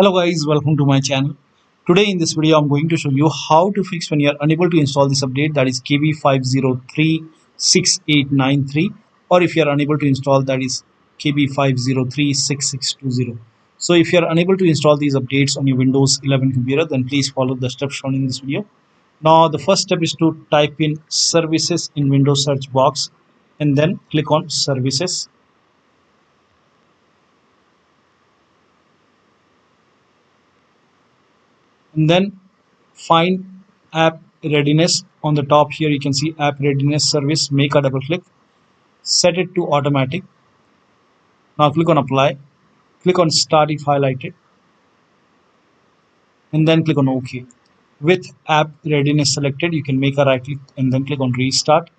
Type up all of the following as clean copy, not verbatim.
Hello guys, welcome to my channel. Today in this video I'm going to show you how to fix when you are unable to install this update, that is KB5036893, or if you are unable to install, that is KB5036620. So if you are unable to install these updates on your Windows 11 computer, then please follow the steps shown in this video. Now the first step is to type in services in Windows search box and then click on services. And then find app readiness. On the top here you can see app readiness service. Make a double click, set it to automatic. Now click on apply, click on start if highlighted, and then click on OK. With app readiness selected, you can make a right click and then click on restart,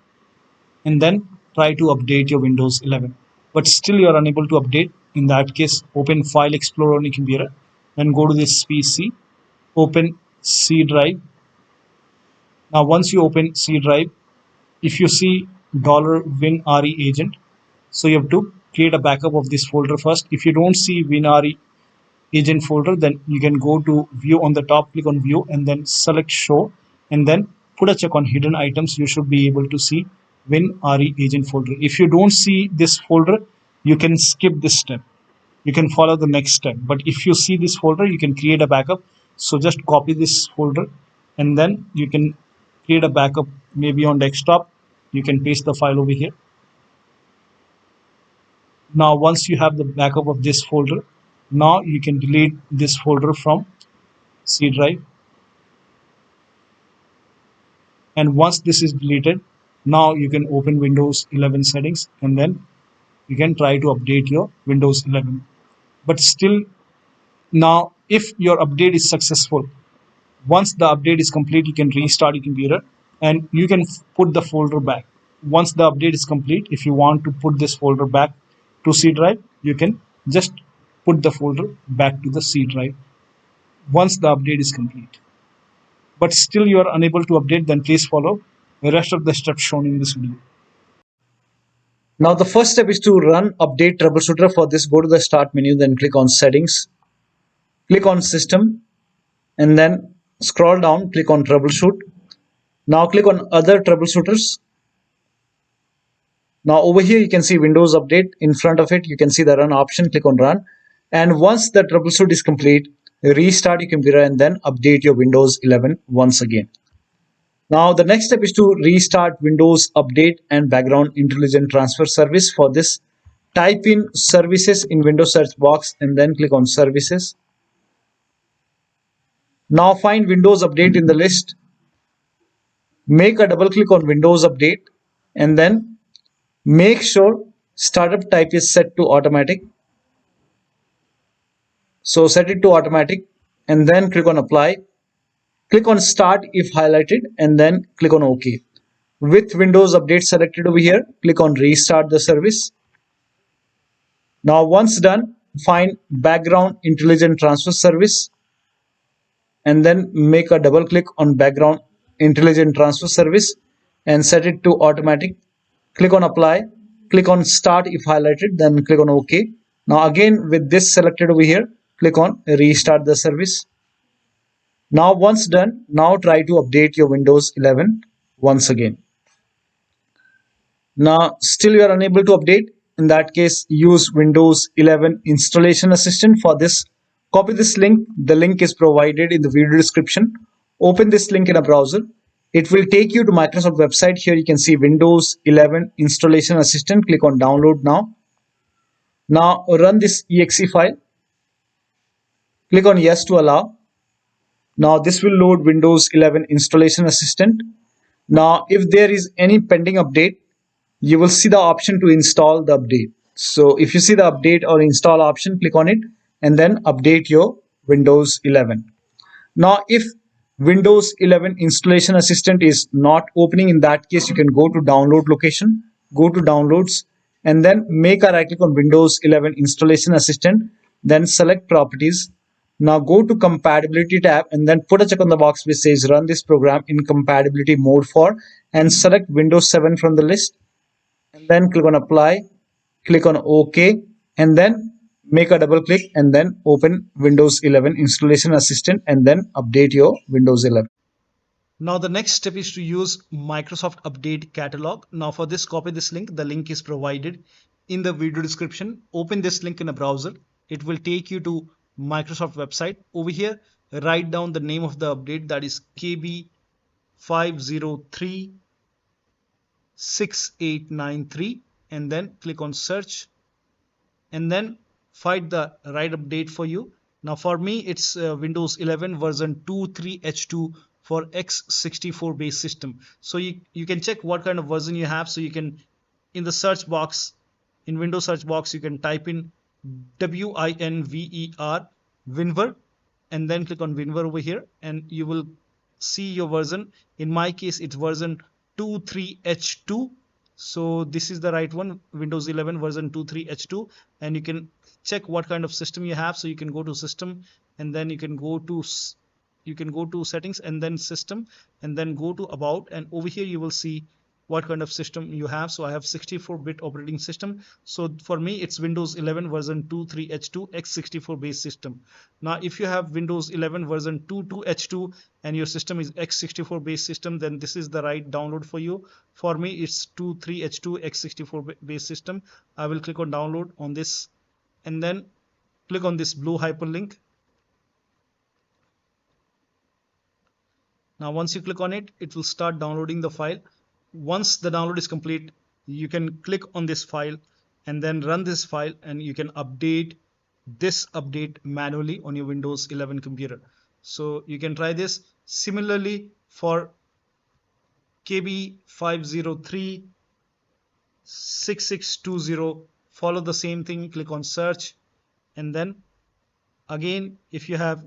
and then try to update your Windows 11. But still you are unable to update. In that case, open File Explorer on your computer, then go to this PC, open C drive. Now once you open C drive, if you see $WinREAgent, so you have to create a backup of this folder first. If you don't see WinREAgent folder, then you can go to view on the top, click on view and then select show, and then put a check on hidden items. You should be able to see WinREAgent folder. If you don't see this folder, you can skip this step. You can follow the next step. But if you see this folder, you can create a backup. So just copy this folder and then you can create a backup maybe on desktop. You can paste the file over here. Now once you have the backup of this folder, now you can delete this folder from C drive. And once this is deleted, now you can open Windows 11 settings and then you can try to update your Windows 11. But still, now if your update is successful, once the update is complete, you can restart your computer and you can put the folder back. Once the update is complete, if you want to put this folder back to C drive, you can just put the folder back to the C drive once the update is complete. But still you are unable to update, then please follow the rest of the steps shown in this video. Now the first step is to run update troubleshooter. For this, go to the start menu, then click on settings, click on system, and then scroll down, click on troubleshoot. Now click on other troubleshooters. Now over here you can see Windows update. In front of it you can see the run option. Click on run, and once the troubleshoot is complete, restart your computer and then update your Windows 11 once again. Now the next step is to restart Windows Update and Background Intelligent Transfer Service. For this, type in services in Windows search box and then click on services. Now find Windows Update in the list. Make a double click on Windows Update and then make sure startup type is set to automatic. So set it to automatic and then click on apply. Click on start if highlighted and then click on OK. With Windows Update selected over here, click on restart the service. Now once done, find Background Intelligent Transfer Service and then make a double click on Background Intelligent Transfer Service and set it to automatic. Click on apply, click on start if highlighted, then click on OK. Now again with this selected over here, click on restart the service. Now once done, now try to update your Windows 11 once again. Now still you are unable to update. In that case, use Windows 11 Installation Assistant. For this, copy this link. The link is provided in the video description. Open this link in a browser. It will take you to Microsoft website. Here you can see Windows 11 Installation Assistant. Click on download now. Now run this exe file. Click on yes to allow. Now this will load Windows 11 Installation Assistant. Now if there is any pending update, you will see the option to install the update. So if you see the update or install option, click on it and then update your Windows 11. Now if Windows 11 Installation Assistant is not opening, in that case you can go to download location, go to downloads and then make a right click on Windows 11 Installation Assistant, then select properties. Now go to compatibility tab and then put a check on the box which says run this program in compatibility mode for, and select Windows 7 from the list and then click on apply, click on OK and then make a double click and then open Windows 11 Installation Assistant and then update your Windows 11. Now the next step is to use Microsoft Update Catalog. Now for this, copy this link. The link is provided in the video description. Open this link in a browser. It will take you to Microsoft website. Over here, write down the name of the update, that is KB5036893, and then click on search and then find the right update for you. Now for me, it's Windows 11 version 23H2 for x64 based system. So you can check what kind of version you have. So you can, in the search box, in Windows search box, you can type in WINVER, WinVer, and then click on WinVer over here, and you will see your version. In my case, it's version 23H2. So this is the right one, Windows 11 version 23H2, and you can check what kind of system you have. So you can go to system, and then you can go to settings, and then system, and then go to about, and over here you will see what kind of system you have. So I have 64-bit operating system. So for me, it's Windows 11 version 23H2 x64 based system. Now if you have Windows 11 version 22H2 and your system is x64 based system, then this is the right download for you. For me, it's 23H2 x64 based system. I will click on download on this, and then click on this blue hyperlink. Now once you click on it, it will start downloading the file. Once the download is complete, you can click on this file and then run this file, and you can update this update manually on your Windows 11 computer. So you can try this. Similarly for KB5036620, follow the same thing, click on search, and then again, if you have,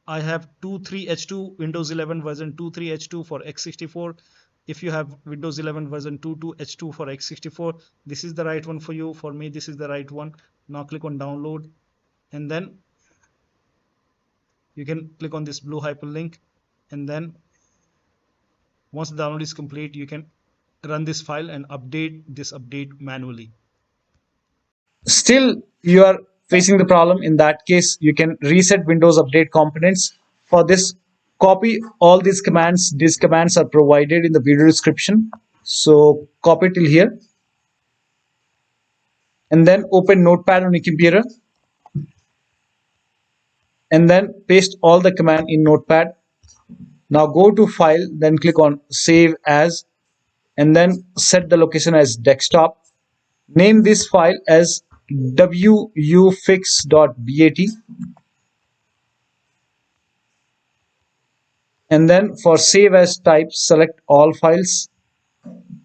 I have 23H2 Windows 11 version 23H2 for x64. If you have Windows 11 version 22H2 for x64, this is the right one for you. For me, this is the right one. Now click on download, and then you can click on this blue hyperlink, and then once the download is complete, you can run this file and update this update manually. Still you are facing the problem. In that case, you can reset Windows Update components. For this, copy all these commands. These commands are provided in the video description. So copy till here, and then open Notepad on your computer, and then paste all the command in Notepad. Now go to file, then click on save as, and then set the location as desktop. Name this file as wuauserv.bat, and then for save as type, select all files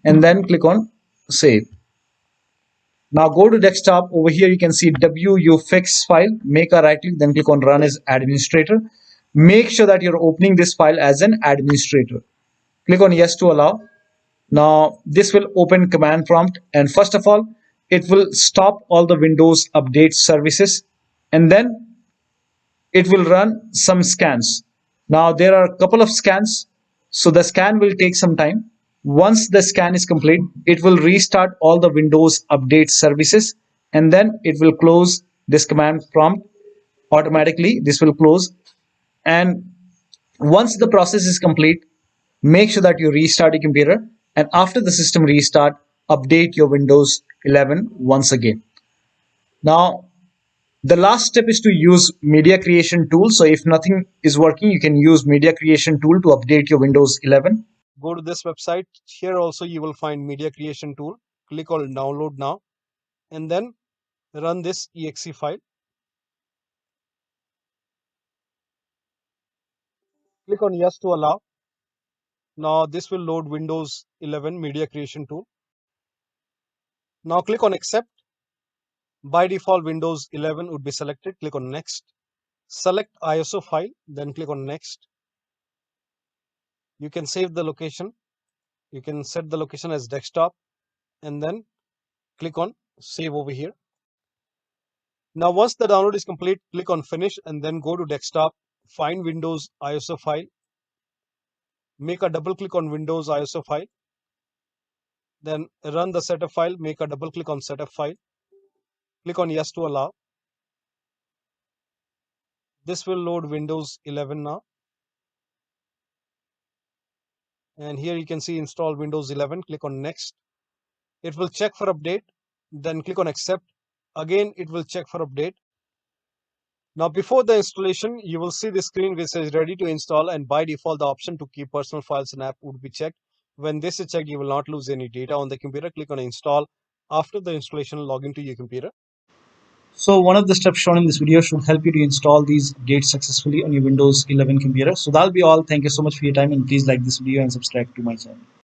and then click on save. Now go to desktop. Over here you can see wufix file. Make a right click, then click on run as administrator. Make sure that you're opening this file as an administrator. Click on yes to allow. Now this will open command prompt, and first of all, it will stop all the Windows update services, and then it will run some scans. Now there are a couple of scans, so the scan will take some time. Once the scan is complete, it will restart all the Windows update services, and then it will close this command prompt automatically. This will close, and once the process is complete, make sure that you restart your computer, and after the system restart, update your Windows 11 once again. Now the last step is to use media creation tool. So if nothing is working, you can use media creation tool to update your Windows 11. Go to this website. Here also you will find media creation tool. Click on download now, and then run this exe file. Click on yes to allow. Now this will load Windows 11 media creation tool. Now click on accept. By default, Windows 11 would be selected. Click on next. Select ISO file, then click on next. You can save the location. You can set the location as desktop, and then click on save over here. Now once the download is complete, click on finish, and then go to desktop, find Windows ISO file, make a double click on Windows ISO file, then run the setup file, make a double click on setup file. Click on yes to allow. This will load Windows 11 now. And here you can see install Windows 11. Click on next. It will check for update. Then click on accept. Again, it will check for update. Now, before the installation, you will see the screen which says ready to install, and by default, the option to keep personal files and app would be checked. When this is checked, you will not lose any data on the computer. Click on install. After the installation, log into your computer. So one of the steps shown in this video should help you to install these updates successfully on your Windows 11 computer. So that'll be all. Thank you so much for your time, and please like this video and subscribe to my channel.